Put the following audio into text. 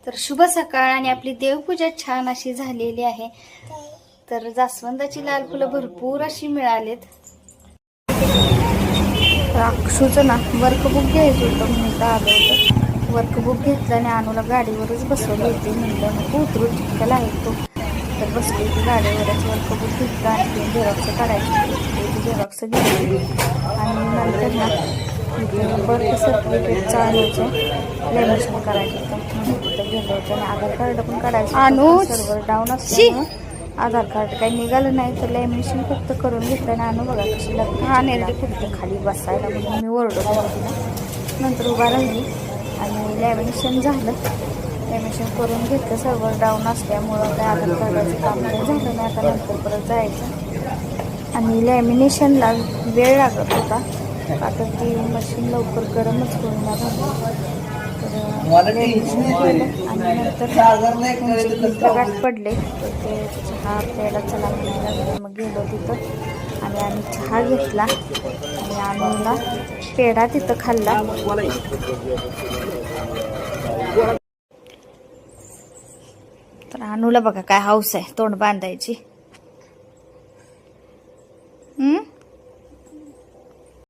तर शुभ सकाळ आणि आपली देवपूजा छान अशी झालेली आहे। तर जास्वंदाची लाल फुलं भरपूर अशी मिळालेत। अक्षूचं ना वर्कबुक घ्यायचं होतं म्हणून आलं होतं। वर्कबुक घेतलं आणि अनुला गाडीवरच बसवलं होते। म्हणलं नको उतरू चिखल आहे तो, तर बसली ती गाडीवरच। वर्कबुक घेतलं आणि झेरॉक्स काढायची झेरॉक्स घेतली आणि नंतर ना बर्थ सर्टिफिकेट आणायचं, लॅमिनेशन करायचं होतं म्हणून तिथं गेलो होतो आणि आधार कार्ड पण काढायचं। सर्व्हर डाऊन असल्यामुळं आधार कार्ड काही निघालं नाही, तर लॅमिनेशन फक्त करून घेतलं आणि आणू बघा कशी लागली फक्त खाली बसायला म्हणून मी ओरडत होती। नंतर उभा राहिली आणि लॅमिनेशन झालं। लॅमिनेशन करून घेतलं, सर्व्हर डाऊन असल्यामुळं काय आधार कार्डाचं काम काही झालं नाही। आता नंतर परत जायचं आणि लॅमिनेशनला वेळ लागत होता, आता ती मशीन लवकर गरमच होईना झाली। तर लॅमिनेशन केलं आणि नंतर गाठ पडले, तर ते चहा प्यायला चला म्हणायला लागले। मग गेलो तिथं आणि आम्ही चहा घेतला आणि अनुला पेढा तिथं खाल्ला। तर अनुला बघा काय हौस आहे तोंड बांधायची।